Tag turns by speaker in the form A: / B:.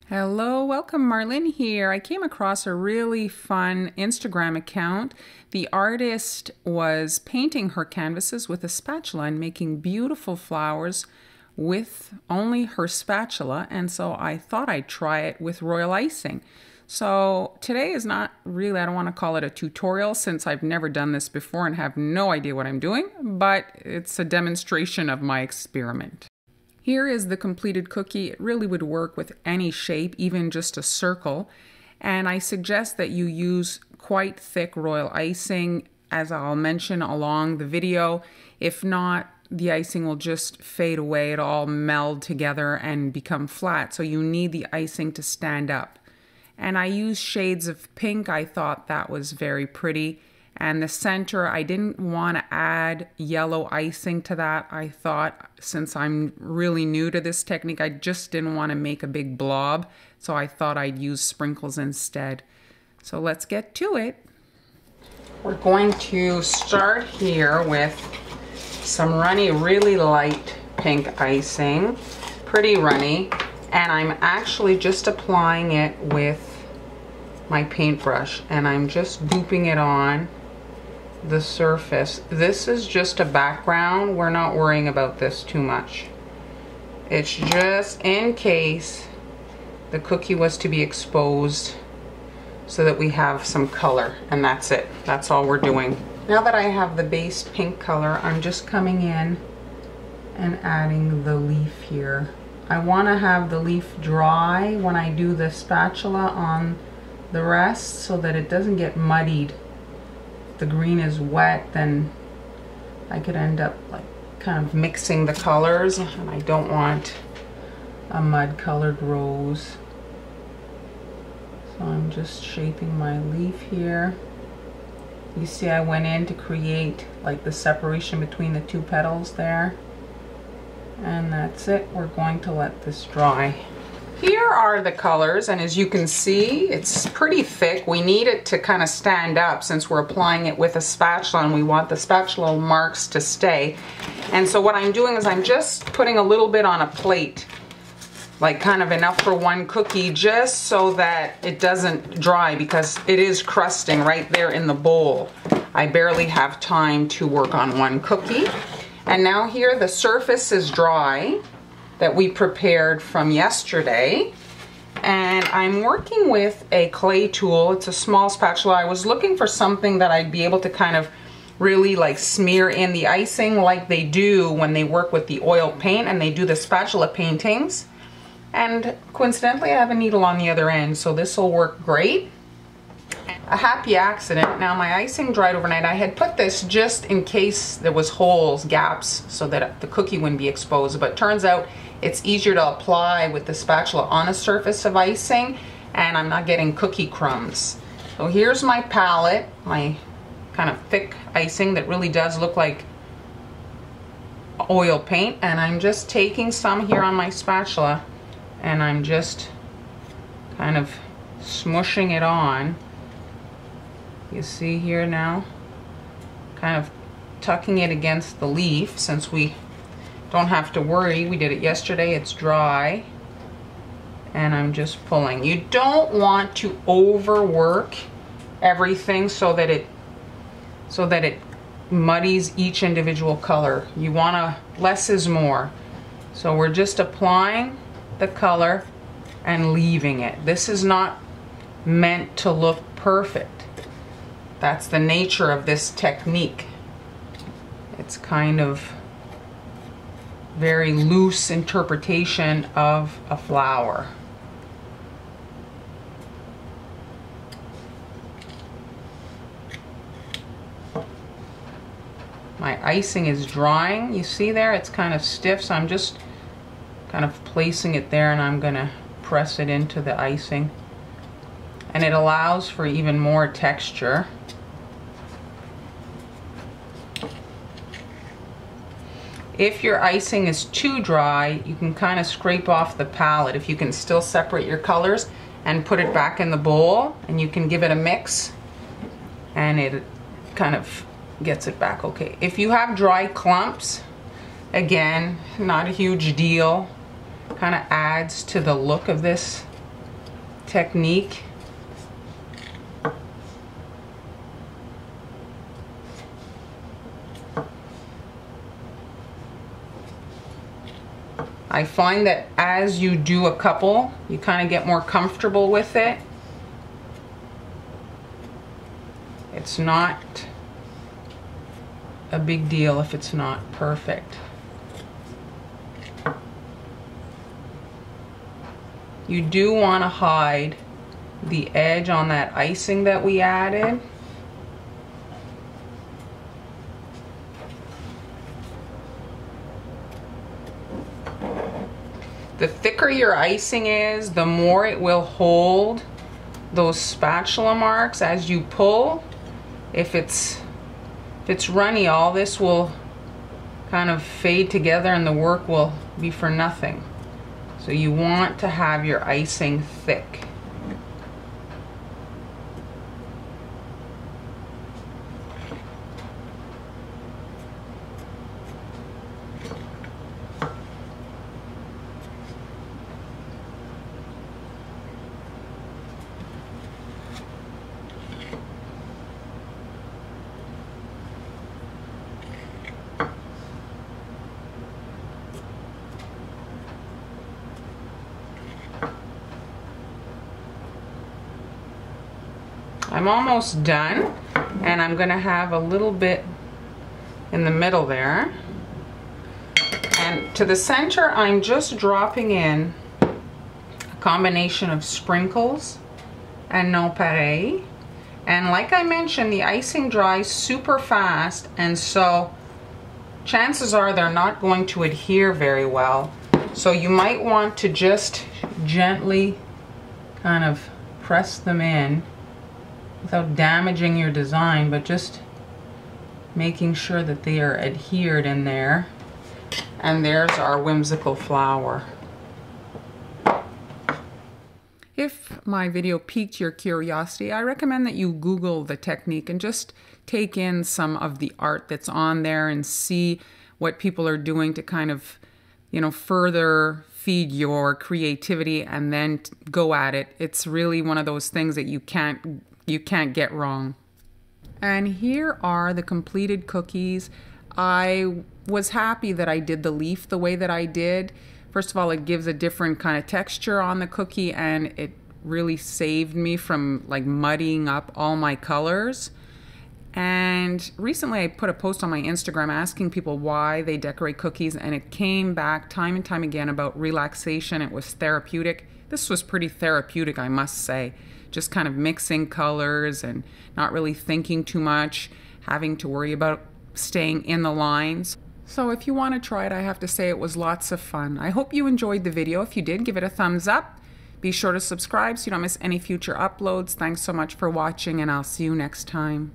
A: Hello, welcome. Marlene here. I came across a really fun Instagram account. The artist was painting her canvases with a spatula and making beautiful flowers with only her spatula, and so I thought I'd try it with royal icing. So today is not really, I don't want to call it a tutorial since I've never done this before and have no idea what I'm doing, but it's a demonstration of my experiment. Here is the completed cookie. It really would work with any shape, even just a circle. And I suggest that you use quite thick royal icing, as I'll mention along the video. If not, the icing will just fade away. It'll all meld together and become flat. So you need the icing to stand up. And I used shades of pink. I thought that was very pretty. And the center, I didn't want to add yellow icing to that. I thought, since I'm really new to this technique, I just didn't want to make a big blob. So I thought I'd use sprinkles instead. So let's get to it. We're going to start here with some runny, really light pink icing. Pretty runny. And I'm actually just applying it with my paintbrush. And I'm just dooping it on the surface. This is just a background. We're not worrying about this too much. It's just in case the cookie was to be exposed so that we have some color, and that's it. That's all we're doing. Now that I have the base pink color, I'm just coming in and adding the leaf here. I want to have the leaf dry when I do the spatula on the rest so that it doesn't get muddied. The green is wet, then I could end up like kind of mixing the colors, and I don't want a mud colored rose. So I'm just shaping my leaf here. You see I went in to create like the separation between the two petals there, and that's it. We're going to let this dry. Here are the colors, and as you can see, it's pretty thick. We need it to kind of stand up since we're applying it with a spatula, and we want the spatula marks to stay. And so what I'm doing is I'm just putting a little bit on a plate, like kind of enough for one cookie, just so that it doesn't dry, because it is crusting right there in the bowl. I barely have time to work on one cookie. And now here the surface is dry that we prepared from yesterday, and I'm working with a clay tool. It's a small spatula. I was looking for something that I'd be able to kind of really like smear in the icing like they do when they work with the oil paint and they do the spatula paintings. And coincidentally, I have a needle on the other end, so this will work great. A happy accident. Now my icing dried overnight. I had put this just in case there was holes, gaps, so that the cookie wouldn't be exposed, but turns out it's easier to apply with the spatula on a surface of icing, and I'm not getting cookie crumbs. So here's my palette, my kind of thick icing that really does look like oil paint, and I'm just taking some here on my spatula and I'm just kind of smushing it on. You see here now, kind of tucking it against the leaf since we don't have to worry. We did it yesterday, it's dry. And I'm just pulling. You don't want to overwork everything so that it muddies each individual color. You want to, less is more. So we're just applying the color and leaving it. This is not meant to look perfect. That's the nature of this technique. It's kind of very loose interpretation of a flower. My icing is drying. You see there, it's kind of stiff, so I'm just kind of placing it there, and I'm gonna press it into the icing. And it allows for even more texture. If your icing is too dry, you can kind of scrape off the palette if you can still separate your colors, and put it back in the bowl, and you can give it a mix and it kind of gets it back okay. If you have dry clumps, again, not a huge deal. Kind of adds to the look of this technique. I find that as you do a couple, you kind of get more comfortable with it. It's not a big deal if it's not perfect. You do want to hide the edge on that icing that we added. The thicker your icing is, the more it will hold those spatula marks as you pull. If it's runny, all this will kind of fade together and the work will be for nothing. So you want to have your icing thick. I'm almost done, and I'm going to have a little bit in the middle there. And to the center, I'm just dropping in a combination of sprinkles and nonpareil. And like I mentioned, the icing dries super fast, and so chances are they're not going to adhere very well. So you might want to just gently kind of press them in without damaging your design, but just making sure that they are adhered in there. And there's our whimsical flower. If my video piqued your curiosity, I recommend that you Google the technique and just take in some of the art that's on there and see what people are doing to kind of, you know, further feed your creativity and then go at it. It's really one of those things that you can't get wrong. And here are the completed cookies. I was happy that I did the leaf the way that I did. First of all, it gives a different kind of texture on the cookie, and it really saved me from like muddying up all my colors. And recently I put a post on my Instagram asking people why they decorate cookies, and it came back time and time again about relaxation. It was therapeutic. This was pretty therapeutic, I must say. Just kind of mixing colors and not really thinking too much, having to worry about staying in the lines. So if you want to try it, I have to say it was lots of fun. I hope you enjoyed the video. If you did, give it a thumbs up. Be sure to subscribe so you don't miss any future uploads. Thanks so much for watching, and I'll see you next time.